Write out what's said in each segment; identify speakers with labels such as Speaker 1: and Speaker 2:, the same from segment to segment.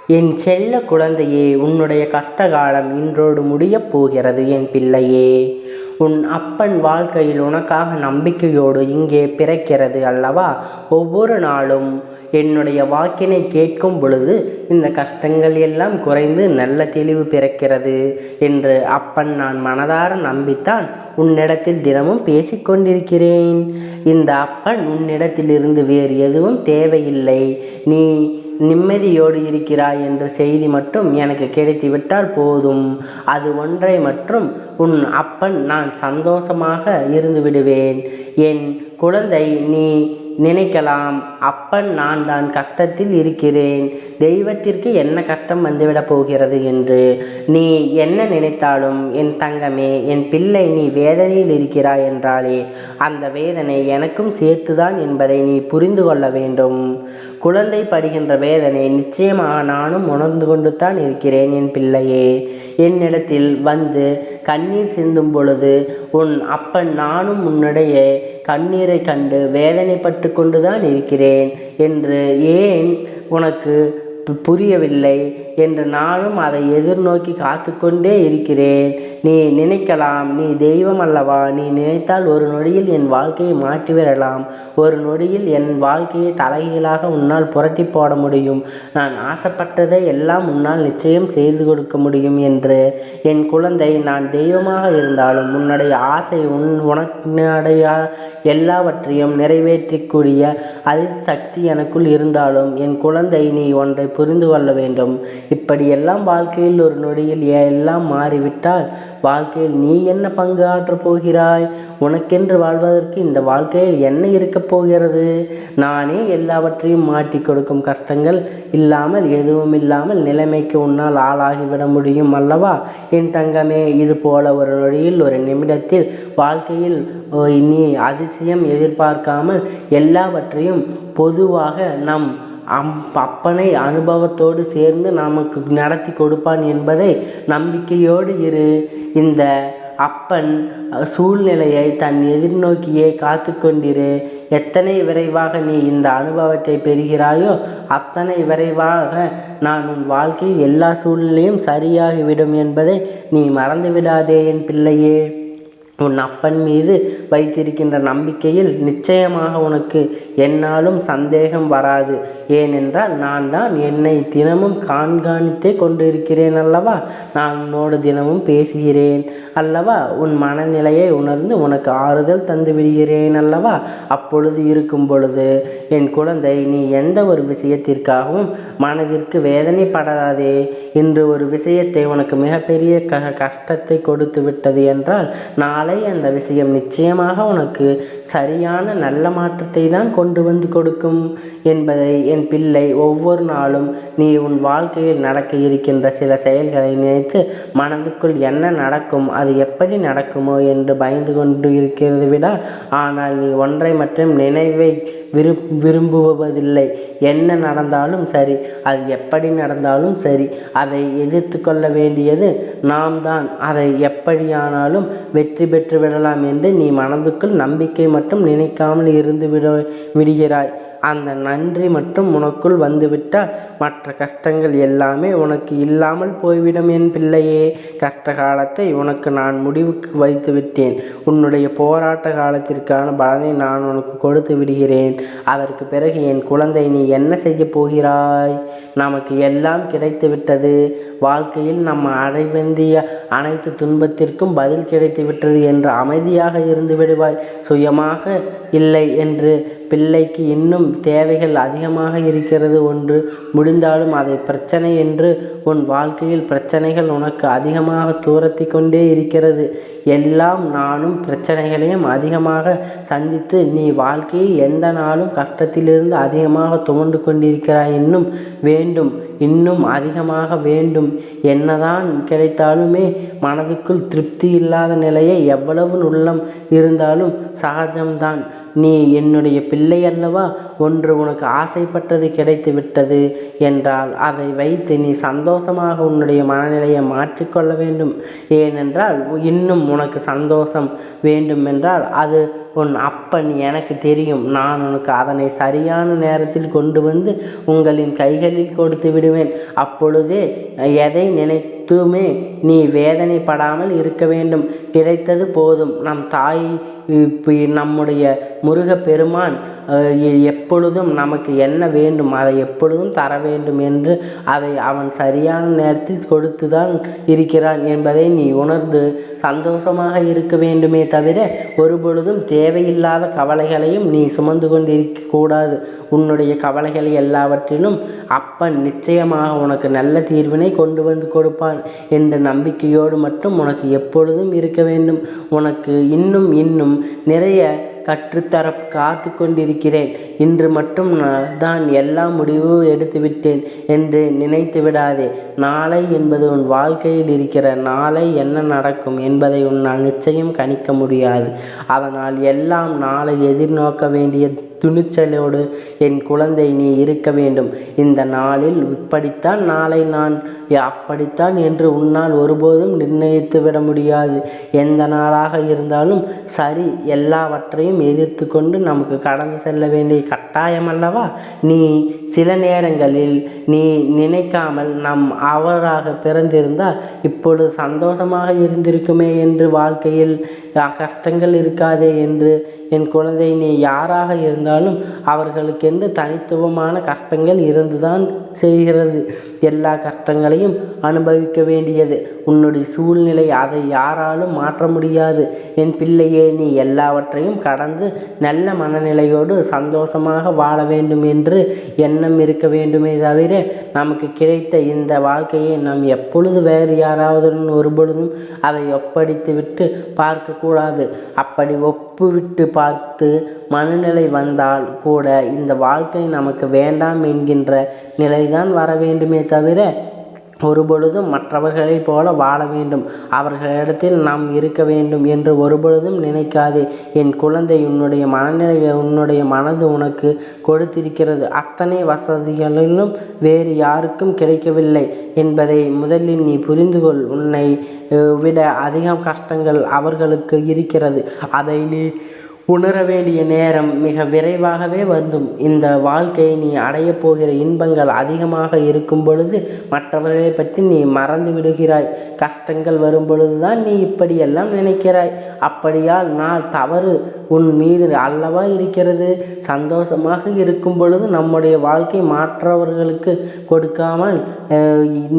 Speaker 1: என் செல்ல குழந்தையே, உன்னுடைய கஷ்டகாலம் இன்றோடு முடியப் போகிறது. என் பிள்ளையே, உன் அப்பன் வாழ்க்கையில் உனக்காக நம்பிக்கையோடு இங்கே பிறக்கிறது அல்லவா? ஒவ்வொரு நாளும் என்னுடைய வாக்கினை கேட்கும் பொழுது இந்த கஷ்டங்கள் எல்லாம் குறைந்து நல்ல தெளிவு பிறக்கிறது என்று அப்பன் நான் மனதார நம்பித்தான் உன்னிடத்தில் தினமும் பேசிக்கொண்டிருக்கிறேன். இந்த அப்பன் உன்னிடத்திலிருந்து வேறு எதுவும் தேவையில்லை. நீ நிம்மதியோடு இருக்கிறாய் என்ற செய்தி மட்டும் எனக்கு கிடைத்துவிட்டால் போதும். அது ஒன்றை மற்றும் உன் அப்பன் நான் சந்தோஷமாக இருந்து விடுவேன். என் குழந்தை, நீ நினைக்கலாம், அப்பன் நான் தான் கஷ்டத்தில் இருக்கிறேன், தெய்வத்திற்கு என்ன கஷ்டம் வந்துவிடப் போகிறது என்று. நீ என்ன நினைத்தாலும் என் தங்கமே, என் பிள்ளை, நீ வேதனையில் இருக்கிறாய் என்றாலே அந்த வேதனை எனக்கும் சேர்த்துதான் என்பதை நீ புரிந்து கொள்ள வேண்டும். குழந்தை படுகின்ற வேதனை நிச்சயமாக நானும் உணர்ந்து கொண்டு தான் இருக்கிறேன். என் பிள்ளையே, என்னிடத்தில் வந்து கண்ணீர் சிந்தும் பொழுது உன் அப்பன் நானும் உன்னுடைய கண்ணீரை கண்டு வேதனைப்பட்டு கொண்டுதான் இருக்கிறேன் என்று ஏன் உனக்கு புரியவில்லை என்று நானும் அதை எதிர்நோக்கி காத்து கொண்டே இருக்கிறேன். நீ நினைக்கலாம், நீ தெய்வம் அல்லவா, நீ நினைத்தால் ஒரு நொடியில் என் வாழ்க்கையை மாற்றிவிடலாம், ஒரு நொடியில் என் வாழ்க்கையை தலைகீழாக உன்னால் புரட்டி போட முடியும், நான் ஆசைப்பட்டதை எல்லாம் உன்னால் நிச்சயம் செய்து கொடுக்க முடியும் என்று. என் குழந்தை, நான் தெய்வமாக இருந்தாலும் உன்னுடைய ஆசை உனக்குடைய எல்லாவற்றையும் நிறைவேற்றக்கூடிய சக்தி எனக்குள் இருந்தாலும் என் குழந்தை, நீ ஒன்றை புரிந்து கொள்ள வேண்டும். இப்படியெல்லாம் வாழ்க்கையில் ஒரு நொடியில் எல்லாம் மாறிவிட்டால் வாழ்க்கையில் நீ என்ன பங்கு ஆற்றப் போகிறாய்? உனக்கென்று வாழ்வதற்கு இந்த வாழ்க்கையில் என்ன இருக்கப் போகிறது? நானே எல்லாவற்றையும் மாட்டி கொடுக்கும் கஷ்டங்கள் இல்லாமல் எதுவும் இல்லாமல் நிலைமைக்கு உன்னால் ஆளாகிவிட முடியும் அல்லவா? என் தங்கமே, இது போல ஒரு நொடியில் ஒரு நிமிடத்தில் வாழ்க்கையில் நீ அதிசயம் எதிர்பார்க்காமல் எல்லாவற்றையும் பொதுவாக நம் அப்பனை அனுபவத்தோடு சேர்ந்து நமக்கு நடத்தி கொடுப்பான் என்பதை நம்பிக்கையோடு இரு. இந்த அப்பன் சூழ்நிலையை தன் எதிர்நோக்கியே காத்து கொண்டிரு. எத்தனை விரைவாக நீ இந்த அனுபவத்தை பெறுகிறாயோ அத்தனை விரைவாக நான் உன் வாழ்க்கையில் எல்லா சூழ்நிலையும் சரியாகிவிடும் என்பதை நீ மறந்துவிடாதே என் பிள்ளையே. உன் அப்பன் மீது வைத்திருக்கின்ற நம்பிக்கையில் நிச்சயமாக உனக்கு என்னாலும் சந்தேகம் வராது. ஏனென்றால் நான் தான் என்னை தினமும் கண்காணித்தே கொண்டிருக்கிறேன் அல்லவா? நான் உன்னோடு தினமும் பேசுகிறேன் அல்லவா? உன் மனநிலையை உணர்ந்து உனக்கு ஆறுதல் தந்து விடுகிறேன் அல்லவா? அப்பொழுது இருக்கும் பொழுது என் குழந்தை, நீ எந்த ஒரு விஷயத்திற்காகவும் மனதிற்கு வேதனைப்படாதே. இன்று ஒரு விஷயத்தை உனக்கு மிகப்பெரிய கஷ்டத்தை கொடுத்து விட்டது என்றால் நாளை அந்த விஷயம் நிச்சயமாக உனக்கு சரியான நல்ல மாற்றத்தை தான் கொண்டு வந்து கொடுக்கும் என்பதை என் பிள்ளை, ஒவ்வொரு நாளும் நீ உன் வாழ்க்கையில் நடக்க இருக்கின்ற சில செயல்களை நினைத்து மனதுக்குள் என்ன நடக்கும், அது எப்படி நடக்குமோ என்று பயந்து கொண்டு இருக்கிறது விட, ஆனால் நீ ஒன்றை மட்டும் நினைவை விரும்புவதில்லை. என்ன நடந்தாலும் சரி, அது எப்படி நடந்தாலும் சரி, அதை எதிர்த்து கொள்ள வேண்டியது நாம் தான். அதை எப்படியானாலும் வெற்றி பெற்று விடலாம் என்று நீ மனதுக்குள் நம்பிக்கை மட்டும் நினைக்காமல் இருந்து விடுகிறாய். அந்த நன்றி மட்டும் உனக்குள் வந்துவிட்டால் மற்ற கஷ்டங்கள் எல்லாமே உனக்கு இல்லாமல் போய்விடும் என் பிள்ளையே. கஷ்ட காலத்தை உனக்கு நான் முடிவுக்கு வைத்து விட்டேன். உன்னுடைய போராட்ட காலத்திற்கான பலனை நான் உனக்கு கொடுத்து விடுகிறேன். அதற்கு பிறகு என் குழந்தை, நீ என்ன செய்ய போகிறாய்? நமக்கு எல்லாம் கிடைத்து விட்டது. வாழ்க்கையில் நம்ம அடைவேண்டிய அனைத்து துன்பத்திற்கும் பதில் கிடைத்து விட்டது என்று அமைதியாக இருந்து விடுவாய். சுயமாக இல்லை என்று பிள்ளைக்கு இன்னும் தேவைகள் அதிகமாக இருக்கிறது. ஒன்று முடிந்தாலும் அதை பிரச்சனை என்று உன் வாழ்க்கையில் பிரச்சனைகள் உனக்கு அதிகமாக தூரத்தி கொண்டே இருக்கிறது. எல்லாம் நானும் பிரச்சனைகளையும் அதிகமாக சந்தித்து நீ வாழ்க்கையை எந்த நாளும் கஷ்டத்திலிருந்து அதிகமாக துவண்டு கொண்டிருக்கிறாய். இன்னும் வேண்டும், இன்னும் அதிகமாக வேண்டும். என்னதான் கிடைத்தாலுமே மனதுக்குள் திருப்தி இல்லாத நிலையை எவ்வளவு உள்ளம் இருந்தாலும் சகஜம்தான். நீ என்னுடைய பிள்ளை அல்லவா, ஒன்று உனக்கு ஆசைப்பட்டது கிடைத்து விட்டது என்றால் அதை வைத்து நீ சந்தோஷமாக உன்னுடைய மனநிலையை மாற்றிக்கொள்ள வேண்டும். ஏனென்றால் இன்னும் உனக்கு சந்தோஷம் வேண்டுமென்றால் அது உன் அப்பன் எனக்கு தெரியும். நான் உனக்கு அதனை சரியான நேரத்தில் கொண்டு வந்து உங்களின் கைகளில் கொடுத்து விடுவேன். அப்பொழுதே எதை நினைத்துமே நீ வேதனைப்படாமல் இருக்க வேண்டும். கிடைத்தது போதும். நம் தாய் நம்முடைய முருகப்பெருமான் எப்பொழுதும் நமக்கு என்ன வேண்டும் அதை எப்பொழுதும் தர வேண்டும் என்று அதை அவன் சரியான நேரத்தில் கொடுத்து தான் இருக்கிறான் என்பதை நீ உணர்ந்து சந்தோஷமாக இருக்க வேண்டுமே தவிர ஒருபொழுதும் தேவையில்லாத கவலைகளையும் நீ சுமந்து கொண்டிருக்கக்கூடாது. உன்னுடைய கவலைகளை எல்லாவற்றிலும் அப்பன் நிச்சயமாக உனக்கு நல்ல தீர்வினை கொண்டு வந்து கொடுப்பான் என்ற நம்பிக்கையோடு மட்டும் உனக்கு எப்பொழுதும் இருக்க வேண்டும். உனக்கு இன்னும் நிறைய கற்றுத்தர காத்து கொண்டிருக்கிறேன். இன்று மட்டும் தான் எல்லா முடிவும் எடுத்துவிட்டேன் என்று நினைத்து விடாதே. நாளை என்பது உன் வாழ்க்கையில் இருக்கிற நாளை என்ன நடக்கும் என்பதை உன்னால் நிச்சயம் கணிக்க முடியாது. அதனால் எல்லாம் நாளை எதிர்நோக்க வேண்டிய துணிச்சலோடு என் குழந்தை நீ இருக்க வேண்டும். இந்த நாளில் இப்படித்தான் நாளை நான் அப்படித்தான் என்று உன்னால் ஒருபோதும் நிர்ணயித்து விட முடியாது. எந்த நாளாக இருந்தாலும் சரி, எல்லாவற்றையும் எதிர்த்து கொண்டு நமக்கு கடந்து செல்ல வேண்டிய கட்டாயம் அல்லவா. நீ சில நேரங்களில் நீ நினைக்காமல் நம் அவராக பிறந்திருந்தால் இப்பொழுது சந்தோஷமாக இருந்திருக்குமே என்று வாழ்க்கையில் கஷ்டங்கள் இருக்காதே என்று என் குழந்தை நீ யாராக இருந்தாலும் அவர்களுக்கென்று தனித்துவமான கஷ்டங்கள் இருந்துதான் செய்கிறது. எல்லா கஷ்டங்களையும் அனுபவிக்க வேண்டியது உன்னுடைய சூழ்நிலை. அதை யாராலும் மாற்ற முடியாது. என் பிள்ளையே, நீ எல்லாவற்றையும் கடந்து நல்ல மனநிலையோடு சந்தோஷமாக வாழ வேண்டும் என்று எண்ணம் இருக்க வேண்டுமே தவிர நமக்கு கிடைத்த இந்த வாழ்க்கையை நாம் எப்பொழுது வேறு யாராவதுடன் ஒருபொழுதும் அதை ஒப்படைத்து விட்டு பார்க்கக்கூடாது. அப்படி ஒப்புவிட்டு பார்த்து மனநிலை வந்தால் கூட இந்த வாழ்க்கை நமக்கு வேண்டாம் என்கின்ற நிலைதான் வர வேண்டுமே தவிர ஒருபொழுதும் மற்றவர்களைப் போல வாழ வேண்டும், அவர்களிடத்தில் நாம் இருக்க வேண்டும் என்று ஒருபொழுதும் நினைக்காதே. என் குழந்தை, உன்னுடைய மனநிலையை உன்னுடைய மனது உனக்கு கொடுத்திருக்கிறது. அத்தனை வசதிகளிலும் வேறு யாருக்கும் கிடைக்கவில்லை என்பதை முதலில் நீ புரிந்து கொள். உன்னை விட அதிகம் கஷ்டங்கள் அவர்களுக்கு இருக்கிறது. அதை நீ உணர வேண்டிய நேரம் மிக விரைவாகவே வந்தும். இந்த வாழ்க்கையை நீ அடையப் போகிற இன்பங்கள் அதிகமாக இருக்கும் பொழுது மற்றவர்களை பற்றி நீ மறந்து விடுகிறாய். கஷ்டங்கள் வரும் பொழுதுதான் நீ இப்படியெல்லாம் நினைக்கிறாய். அப்படியால் நான் தவறு உன் மீது அல்லவா இருக்கிறது. சந்தோஷமாக இருக்கும் பொழுது நம்முடைய வாழ்க்கை மற்றவர்களுக்கு கொடுக்காமல்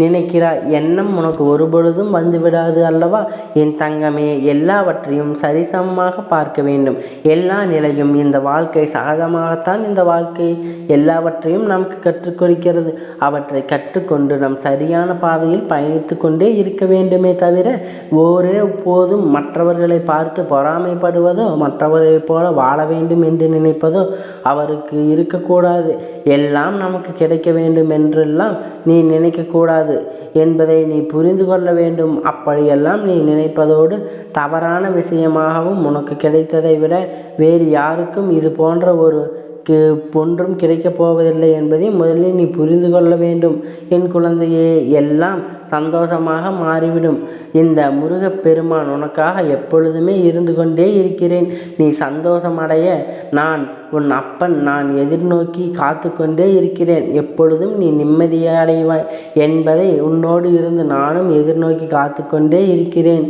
Speaker 1: நினைக்கிறாய். எண்ணம் உனக்கு ஒருபொழுதும் வந்துவிடாது அல்லவா. என் தங்கமே, எல்லாவற்றையும் சரிசமமாக பார்க்க வேண்டும். எல்லா நிலையும் இந்த வாழ்க்கை சகஜமாகத்தான் இந்த வாழ்க்கை எல்லாவற்றையும் நமக்கு கற்றுக் கொடுக்கிறது. அவற்றை கற்றுக்கொண்டு நம் சரியான பாதையில் பயணித்து கொண்டே இருக்க வேண்டுமே தவிர ஒரே போதும் மற்றவர்களை பார்த்து பொறாமைப்படுவதோ மற்றவர்களைப் போல வாழ வேண்டும் என்று நினைப்பதோ அவருக்கு இருக்கக்கூடாது. எல்லாம் நமக்கு கிடைக்க வேண்டும் என்றெல்லாம் நீ நினைக்கக்கூடாது என்பதை நீ புரிந்து கொள்ள வேண்டும். அப்படியெல்லாம் நீ நினைப்பதோடு தவறான விஷயமாகவும் உனக்கு கிடைத்ததை விட வேறு யாருக்கும் இது போன்ற ஒன்றும் கிடைக்கப் போவதில்லை என்பதை முதலில் நீ புரிந்து கொள்ள வேண்டும். என் குழந்தையே, எல்லாம் சந்தோஷமாக மாறிவிடும். இந்த முருகப்பெருமான் உனக்காக எப்பொழுதுமே இருந்து கொண்டே இருக்கிறேன். நீ சந்தோஷமடைய நான் உன் அப்பன். நான் எதிர்நோக்கி காத்து கொண்டே இருக்கிறேன். எப்பொழுதும் நீ நிம்மதியடைவாய் என்பதை உன்னோடு இருந்து நானும் எதிர்நோக்கி காத்து கொண்டே இருக்கிறேன்.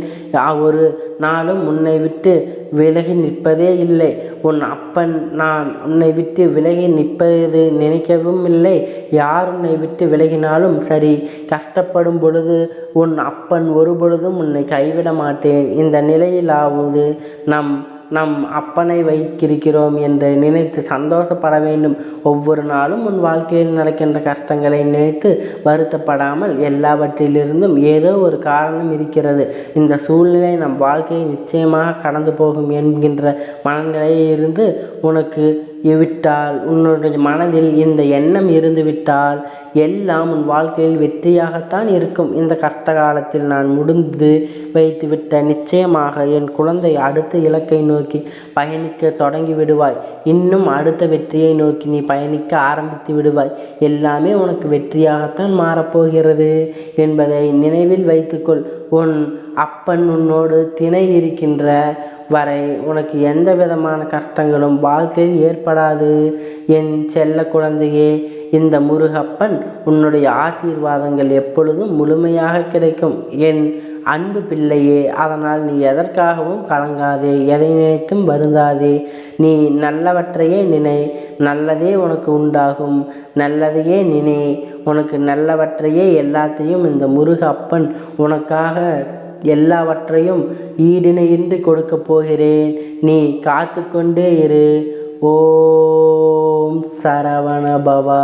Speaker 1: ஒரு நாளும் உன்னை விட்டு விலகி நிற்பதே இல்லை. உன் அப்பன் நான் உன்னை விட்டு விலகி நிற்பது நினைக்கவும் இல்லை. யார் உன்னை விட்டு விலகினாலும் சரி, கஷ்டப்படும் பொழுது உன் அப்பன் ஒருபொழுதும் உன்னை கைவிட மாட்டேன். இந்த நிலையிலாவது நம் அப்பனை வைத்திருக்கிறோம் என்று நினைத்து சந்தோஷப்பட வேண்டும். ஒவ்வொரு நாளும் உன் வாழ்க்கையில் நடக்கின்ற கஷ்டங்களை நினைத்து வருத்தப்படாமல் எல்லாவற்றிலிருந்தும் ஏதோ ஒரு காரணம் இருக்கிறது. இந்த சூழ்நிலை நம் வாழ்க்கையை நிச்சயமாக கடந்து போகும் என்கின்ற மனநிலையிலிருந்து உனக்கு விட்டால், உன்னுடைய மனதில் இந்த எண்ணம் இருந்துவிட்டால் எல்லாம் உன் வாழ்க்கையில் வெற்றியாகத்தான் இருக்கும். இந்த கஷ்ட காலத்தில் நான் முடிந்து வைத்துவிட்ட நிச்சயமாக என் குழந்தை அடுத்த இலக்கை நோக்கி பயணிக்க தொடங்கி விடுவாய். இன்னும் அடுத்த வெற்றியை நோக்கி நீ பயணிக்க ஆரம்பித்து விடுவாய். எல்லாமே உனக்கு வெற்றியாகத்தான் மாறப்போகிறது என்பதை நினைவில் வைத்துக்கொள். உன் அப்பன் உன்னோடு துணை இருக்கின்ற வரை உனக்கு எந்த விதமான கஷ்டங்களும் வாழ்க்கையில் ஏற்படாது. என் செல்ல குழந்தையே, இந்த முருகப்பன் உன்னுடைய ஆசீர்வாதங்கள் எப்பொழுதும் முழுமையாக கிடைக்கும். என் அன்பு பிள்ளையே, அதனால் நீ எதற்காகவும் கலங்காதே, எதை நினைத்தும் வருந்தாதே. நீ நல்லவற்றையே நினை, நல்லதே உனக்கு உண்டாகும். நல்லதையே நினை, உனக்கு நல்லவற்றையே எல்லாத்தையும் இந்த முருகப்பன் உனக்காக எல்லாவற்றையும் ஈடிணையின்றி கொடுக்கப் போகிறேன். நீ காத்து கொண்டே இரு. ஓம் சரவண பவா.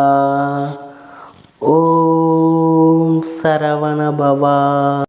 Speaker 1: ஓம் சரவண பவா.